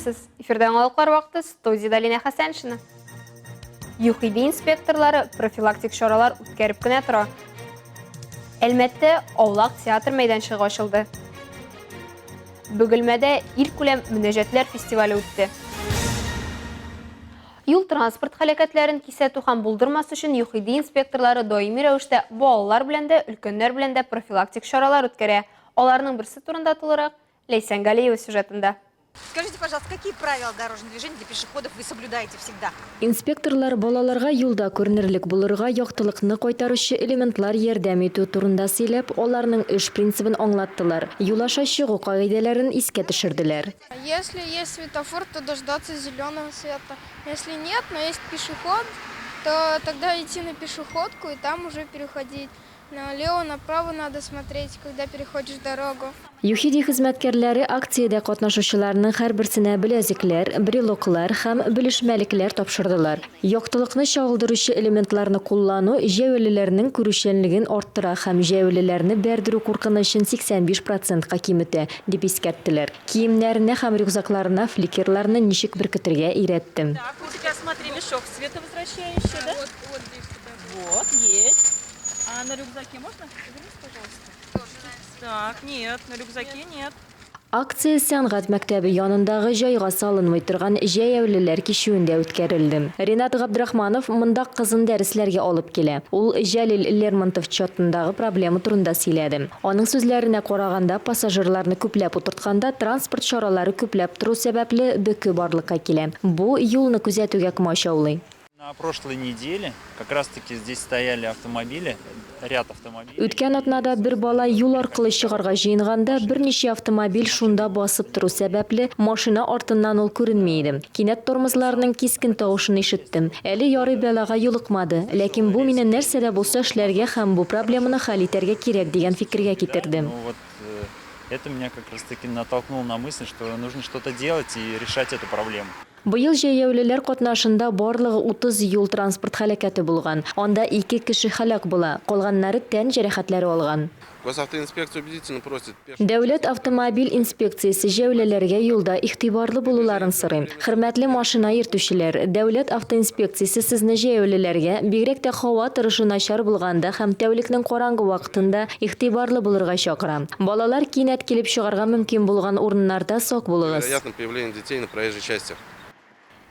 саламатсыз. Эфирден алықлар вақты студияда Лина Хасаншина. ЮХИД инспекторлары профилактик шаралар үткәріп кенә тора. Әлмәттә Аулак театр мәйданчыгы ачылды. Бөгелмәдә ил күләм мөнәҗәтләр фестивале үтте. Юл транспорт хәрәкәтләрен кисәтү һәм булдырмас өчен ЮХИД инспекторлары даими рәвештә балалар белән дә, өлкәннәр белән дә профилактик шаралар үткәрә. Аларның берсе турында тулырак Лейсан Галиева сюжетында. Скажите, пожалуйста, какие правила дорожного движения для пешеходов вы соблюдаете всегда? Инспекторлар балаларга юлда күренерлек булырга яктылыкны кайтаручы элементлар ярдәм итү турында сөйләп, аларның эш принцибын аңлаттылар. Юл аша чыгу кагыйдәләрен искә төшерделәр. Если есть светофор, то дождаться зеленого света. Если нет, но есть пешеход, то тогда идти на пешеходку и там уже переходить. Налево-направо надо смотреть, когда переходишь дорогу. ЮХИД хезмәткәрләре акциядә катнашучыларның һәрберсенә беләзекләр, брелоклар һәм белешмәлекләр тапшырдылар. Яктылыкны чагылдыручы элементларны куллану җәяүлеләрнең күрүчәнлеген арттыра һәм җәяүлеләрне бәрдерү куркынычын 85%-ка киметә, дип искәрттеләр. Киемнәренә һәм рюкзакларына фликерларны ничек беркетергә өйрәттем. Так, у тебя, смотри, мешок световозвращающий, да? Вот здесь. Вот, есть. А на рюкзаке можно? Вернись, пожалуйста. Так, нет, на рюкзаке нет. Акция сәнгать мәктәбе янындагы җайга салынмый торган җәяүлеләр кичүендә үткәрелде. Ринат Габдрахманов монда кызын дәресләргә алып килә. Ул Җәлил Лермонтов чатындагы проблема турында сөйләде. Аның сүзләренә караганда, пассажирларны күпләп утыртканда транспорт чаралары күпләп тору сәбәпле бөкү барлыкка килә. Бу юлны күзәтүгә комачаулый. На прошлой неделе как раз-таки здесь стояли автомобили, ряд автомобилей. Үткән атнада бер бала юл аркылы чыгарга җыенганда берничә автомобиль шунда басып тору сәбәпле машина артыннан ул күренми иде. Кинәт тормозларның кискен тавышын ишеттем. Әле ярый балага юлыкмады, ләкин бу мине нәрсәдә булса эшләргә һәм бу проблеманы хәл итәргә кирәк дигән фикергә китерде. Ну вот это меня как раз-таки натолкнуло на мысль, что нужно что-то делать и решать эту проблему. Быел җәяүлеләр катнашында барлыгы 30 юл транспорт һәлакәте булган. Анда 2 кеше һәлак була, калганнары тән җәрәхәтләре алган. Госавтоинспекция убедительно просит. Дәүләт автомобиль инспекциясе җәяүлеләргә юлда игътибарлы булуларын сорый. Хөрмәтле машина йөртүчеләр, дәүләт автоинспекциясе сезне җәяүлеләргә, бигрәк тә һава торышы начар булганда һәм тәүлекнең караңгы вакытында игътибарлы булырга чакыра. Балалар кинәт килеп чыгарга мөмкин булган урыннарда сак булыгыз. Вероятно, появление детей на проезжей части.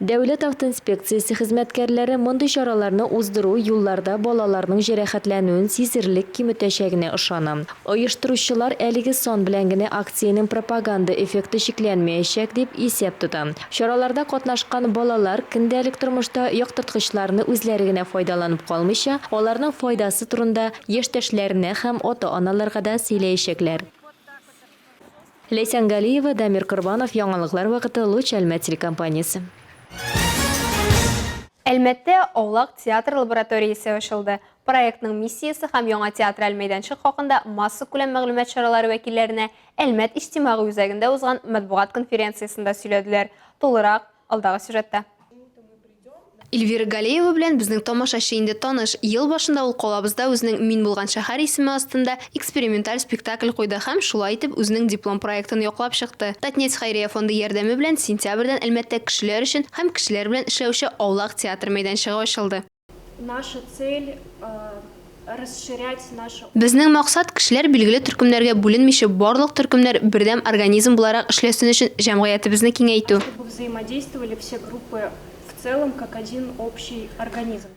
Дәүләт автоинспекциясе хезмәткәрләре мондый чараларны уздыру юлларда балаларның җәрәхәтләнүен сизерлек киметәчәгенә ышана. Оештыручылар әлеге сан белән генә акциянең пропаганда эффекты шикләнмәячәк дип исәп тота. Чараларда катнашкан балалар көндәлек тормышта яктырткычларны үзләре генә файдаланып калмыйча, аларның файдасы турында яшьтәшләренә һәм ата-аналарга да сөйләячәкләр. Лейсан Галиева, Дамир Кырбанов, Яңалыклар вакыты, Луч Әлмәт телекомпаниясе. Әлмәттә Аулак театр лабораториясе ачылды. Проектның миссиясы һәм яңа театраль мәйданчык хакында масса күләм мәгълүмат чаралары вәкилләренә Әлмәт иҗтимагый үзәгендә узган матбугат конференциясында сөйләделәр. Тулырак алдагы сюжетта. Эльвира Галиева белән безнең тамашачы инде таныш. Ел башында ул калабызда үзенең Мин булган шәһәр исеме астында эксперименталь спектакль куйды һәм шулай итеп үзенең диплом проектын яклап чыкты. Татнец Хәйрия фонды ярдәме белән сентябрьдән Әлмәттә кешеләр өчен һәм кешеләр белән эшләүче Аулак театр мәйданчыгы ачылды. Наша цель расширять наше. Безнең максат кешеләр билгеле төркемнәргә бүленмичә барлык төркемнәр бердәм организм буларак эшләсен өчен җәмгыятебезне киңәйтү. Чтобы взаимодействовали все группы в целом как один общий организм.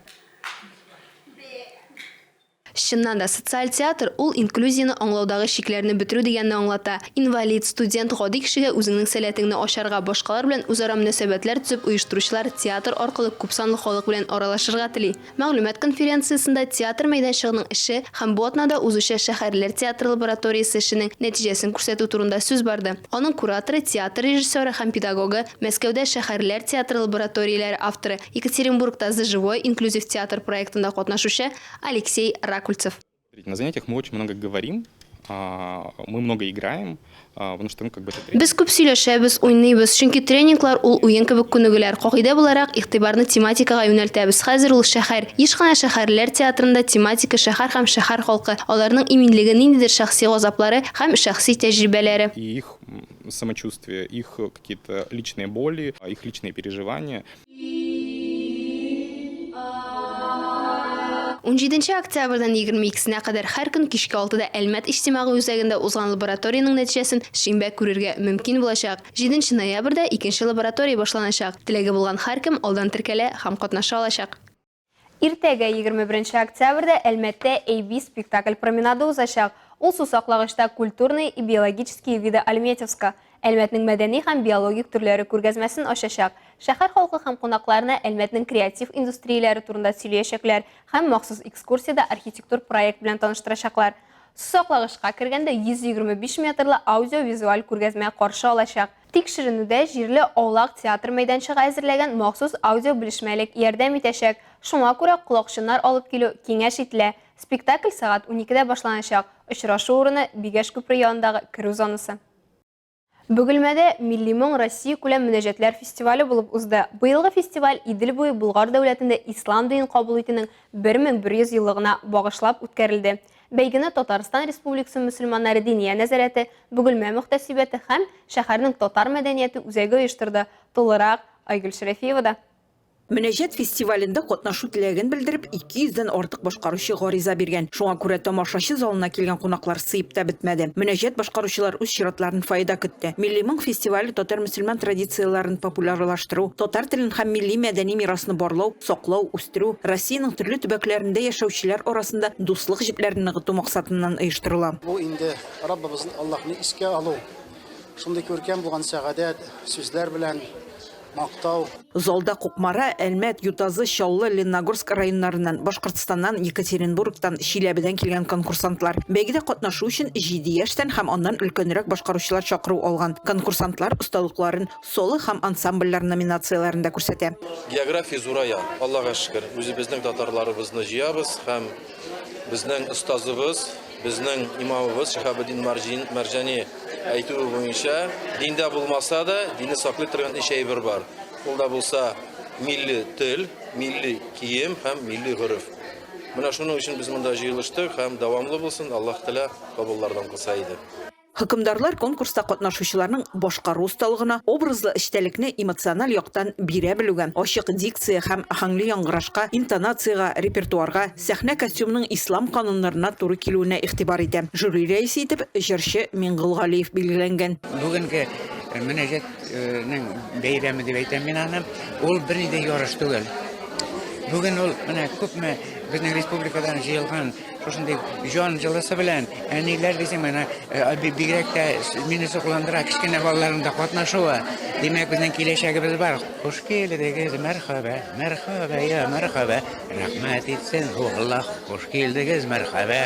Чыннан да социаль театр ул инклюзияны аңлаудагы шикләрне бетерү дигәнне аңлата. Инвалид, студент, гади кешегә үзенең сәләтеңне ачарга, башкалар белән үзара мөнәсәбәтләр төзеп оештыручылар театр аркылы күпсанлы халык белән аралашырга тели. Мәгълүмат конференциясында театр мәйданчыгының эше һәм бу атнада узучы шәһәрләр театр лабораториясе эшенең нәтиҗәсен күрсәтү турында сүз барды. Аның кураторы, театр режиссеры һәм педагогы, Мәскәүдә шәһәрләр театр лабораторияләре авторы, Екатеринбургта The живой инклюзив театр проектында катнашучы Алексей Ракульцев. На занятиях мы очень много говорим, мы много играем, потому что как бы это Без күп сөйләшәбез, уйныйбыз, чөнки тренинглар ул уен кебек күнегүләр. Кагыйдә буларак игътибарны тематикага юнәлтәбез. Хәзер ул шәһәр, еш шәһәрләр театрында тематика шәһәр һәм шәһәр халкы, аларның иминлеге, ниндидер шәхси газаплары һәм шәхси тәҗрибәләре. И их самочувствие, их какие-то личные боли, их личные переживания. 17 oktyabrdan 22-sine kadar her gün kişki 6'da Elmət İctimai üzərində uzan laboratoriyanın nəticəsini şinbə görürgə mümkün bulacaq. 7 noyabrda ikinci laboratoriya başlanacaq. Tilegi bulğan her kim aldan tirkələ ham qatnaşa alacaq. Irtəgə 21 oktyabrda Elmətdə AB spektakl promenады uzlaşaq. Ул сусаклagычта культурный и биологические виды Альметьевска, Әлмәтнең мәдәни һәм биологик төрләре күргәзмәсен ачачак. Шәһәр халкы һәм кунакларына Әлмәтнең креатив индустрияләре турында сөйләячәкләр һәм махсус экскурсияда архитектур проект белән таныштырачаклар. Сусаклагычка кергәндә 125 метрлы аудиовизуаль күргәзмә каршы алачак. Тикшеренүдә җирле Аулак театр мәйданчыгы әзерләгән махсус аудио белешмәлек ярдәм итәчәк. Шуңа күрә колакчыннар алып килү киңәш ителә. Спектакль сәгать 12-дә башланачак. Очрашу урыны Бигәш күпер янындагы керү зонасы. Бөгелмәдә Милли моң Россия күләм мөнәҗәтләр фестивале булып узды. Быелгы фестиваль Идел буе Булгар дәүләтендә ислам динен кабул итүнең 1100 еллыгына багышлап үткәрелде. Бәйгене Татарстан Республикасы мөселманнары диния нәзарәте, Бөгелмә мөхтәсибәте һәм шәһәрнең татар мәдәнияте үзәге оештырды. Тулырак Айгөл Шәрәфиева. Мөнәҗәт фестивалендә катнашу теләген белдереп 200-дән артык башкаручы гариза биргән. Шуңа күрә тамашачы залына килгән кунаклар сыйып та бетмәде. Мөнәҗәт башкаручылар үз чиратларын файда көтте. Милли моң фестивале татар мөселман традицияларын популярлаштыру, татар телен һәм милли мәдәни мирасны барлау, саклау, үстерү, Россиянең төрле төбәкләрендә яшәүчеләр арасында дуслык җепләрен ныгыту максатыннан оештырыла. Бу инде Раббыбызны Аллаһны искә алу. Шундый күркәм булган сәгадәт сүзләр белән мактау. Залда Кукмара, Әлмәт, Ютазы, Чаллы, Лениногорск районнарыннан, Башкортстаннан, Екатеринбургтан, Чиләбедән килгән конкурсантлар. Бәйгедә катнашу өчен 7 яшьтән һәм аннан өлкәнрәк башкаручылар чакыру алган. Конкурсантлар осталыкларын соло һәм ансамбльләр номинацияләрендә күрсәтә. География зурая, Аллаһка шөкер. Үзебезнең татарларыбызны җыябыз һәм безнең остазыбыз, безнең имамыбыз Шәһабетдин Марҗани әйтүе буенча, диндә булмаса да, динне саклый торган эш әйбер бар. Ул да булса милли тел, милли кием һәм милли гореф. Менә шуның өчен без монда җыелыштык һәм дәвамлы булсын, Аллаһ Тәала кабуллардан кылса иде. Хөкемдарлар конкурста катнашучыларның башкару осталыгына, образлы эчтәлекне эмоциональ яктан бирә белүгә, ачык дикция һәм ахаңлы яңгырашка, интонациягә, репертуарга, сәхнә костюмның ислам кануннарына туры килүенә игътибар итә. Жюри рәисе итеп җырчы Миңгол Галиев билгеләнгән. Бүгенге мөнәҗәтнең бәйрәме дип әйтәм мин аны, ул бер ни дә ярыш түгел. Бүген ул менә күпме безнең республикадан җыелган шушындый җан җылысы белән әниләр дисең менә бигрәк тә мине сокландыра кичкенә балаларында катнашуы. Димәк безнең киләчәгебез бар. Хуш килдегез, мәрхәбә, мәрхәбә, я мәрхәбә. Рәхмәт итсен Аллаһ, хуш килдегез, мәрхәбә.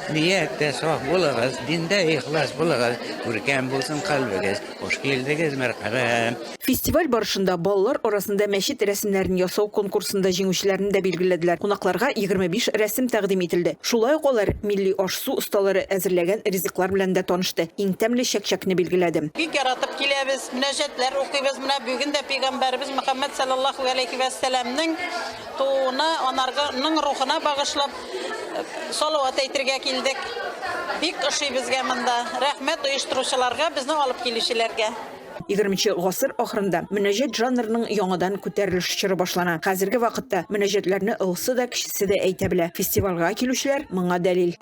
Ниятте саф булыгыз, диндә ихлас булыгыз, күркәм булсын калбыгыз, хуш килдегез, мәрхәбә. Фестиваль барышында балалар арасында мәчет рәсемнәрен ясау конкурсында җиңүчеләрне дә билгеләделәр. Кунакларга 25 рәсем тәкъдим ителде. Шулай ук алар милли аш-су осталары әзерләгән ризыклар белән дә танышты. Иң тәмле чәкчәкне билгеләде. Бик яратып киләбез, мөнәҗәтләр укыйбыз. Менә бүген дә пәйгамбәрбез Мөхәммәд саллаллаһу алейхи ва сәламнең туына, анарның рухына багышлап салават әйтергә килдек. Бик ошый безгә монда. Рәхмәт оештыручыларга, безне алып килүчеләргә. 20 гасыр ахырында мөнәҗәт жанрының яңадан күтәрелеш чоры башлана. Хәзерге вакытта мөнәҗәтләрне ылсы да кичесе дә әйтә белә. Фестивальгә килүчеләр моңа дәлил.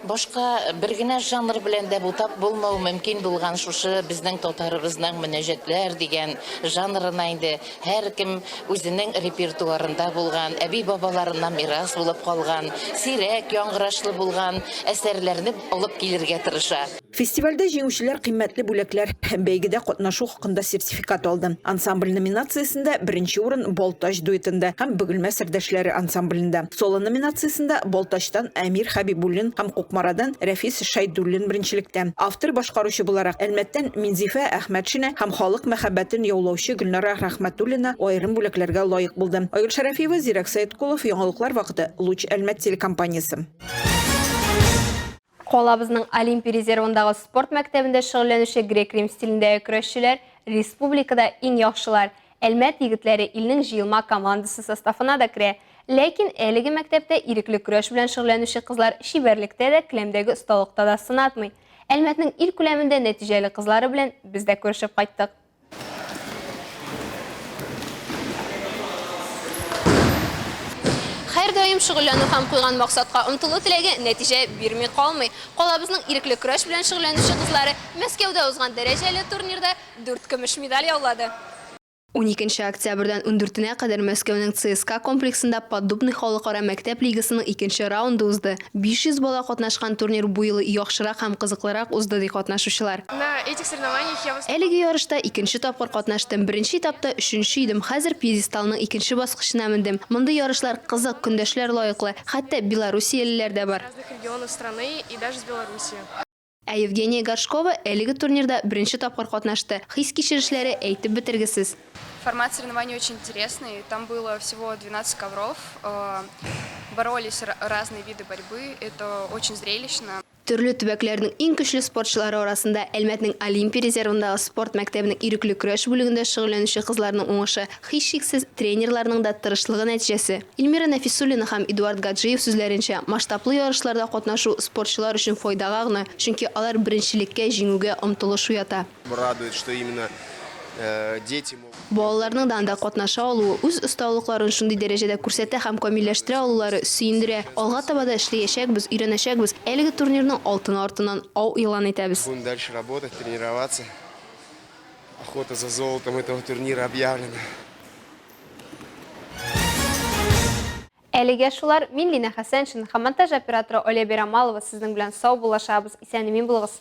Башка бер генә жанр белән дә бутап булмау мөмкин булган шушы безнең татарыбызның мөнәҗәтләр дигән жанрына инде һәркем үзенең репертуарында булган, әби бабаларыннан мирас булып калган, сирәк яңгырашлы булган әсәрләрне алып килергә тырыша. Фестивальдә җиңүчеләр кыйммәтле бүләкләр һәм бәйгедә катнашу хакында сертификат алды. Ансамбль номинациясендә беренче урын Балтач дуэтында һәм Бөгелмә сердәшләре ансамблендә. Соло номинациясендә Балтачтан Әмир Хәбибуллин һәм Кукмарадан Рәфис Шәйдуллин беренчелектә. Автор башкаручы буларак Әлмәттән Минзифә Әхмәтшина һәм халык мәхәббәтен яулаучы Гөлнара Рәхмәтуллина аерым бүләкләргә лаек булды. Айгөл Шәрәфиева, Зирәк Сәйеткулов, Яңалыклар вакыты, Луч Әлмәт телекомпаниясе. Колабызның Олимпия резервындагы спорт мәктәбендә шөгыльләнүче грек-рим стилендәге көрәшчеләр республикада иң яхшылар. Әлмәт егетләре илнең җыелма командасы составына да керә. Ләкин әлеге мәктәптә ирекле көрәш белән шөгыльләнүче кызлар шибәрлектә дә, киләмдәге осталыкта да сынатмый. Әлмәтнең ил күләмендә нәтиҗәле кызлары белән без дә күрешеп кайттык. Һәр даим шөгыльләнү һәм куйган максатка омтылу теләге нәтиҗә бирми калмый. Калабызның ирекле көрәш белән шөгыльләнүче кызлары Мәскәүдә узган дәрәҗәле турнирда 4 көмеш медаль яулады. 12 октябрьдән 14-нә кадәр Мәскәүнең ЦСКА комплексында Поддубный халыкара мәктәп лигасының 2нче раунды узды. 500 бала катнашкан турнир бу елы яхшырак һәм кызыклырак узды ди катнашучылар. Әлеге ярышта 2нче тапкыр катнаштым. Беренче этапта 3нче идем. Хәзер пьедесталның 2нче баскычына мендем. Мондый ярышлар кызык, көндәшләр лаеклы. Хәтта Белоруссиялеләр дә бар. Ә Евгения Горшкова әлеге турнирда беренче тапкыр катнашты. Хис кичерешләре әйтеп бетергесез. Формат соревнований очень интересный. Там было всего 12 ковров. Боролись разные виды борьбы. Это очень зрелищно. Төрле төбәкләрнең иң көчле спортчылары арасында Әлмәтнең Олимпия резервындагы спорт мәктәбенең ирекле көрәш бүлегендә шөгыльләнүче кызларның уңышы һичшиксез тренерларның да тырышлыгы нәтиҗәсе. Эльмира Нафисуллина һәм Эдуард Гаджиев сүзләренчә, масштаблы ярышларда катнашу спортчылар өчен файдага гына, чөнки алар беренчелеккә җиңүгә омтылыш уята. Радует, что именно дети Балаларның да катнаша алуы үз осталыкларын шундый дәрәҗәдә күрсәтә һәм камилләштерә алулары сөендерә. Алга таба да эшләячәкбез, өйрәнәчәкбез. Әлеге турнирның артыннан ау элан итәбез. Будем дальше работать, тренироваться. Охота за золотом этого турнира объявлена. Әлегә шулар, мин Лина Хәсәншин һәм монтаж операторы Оля Берамалова сезнең белән сау булашабыз. Исән-имин булыгыз.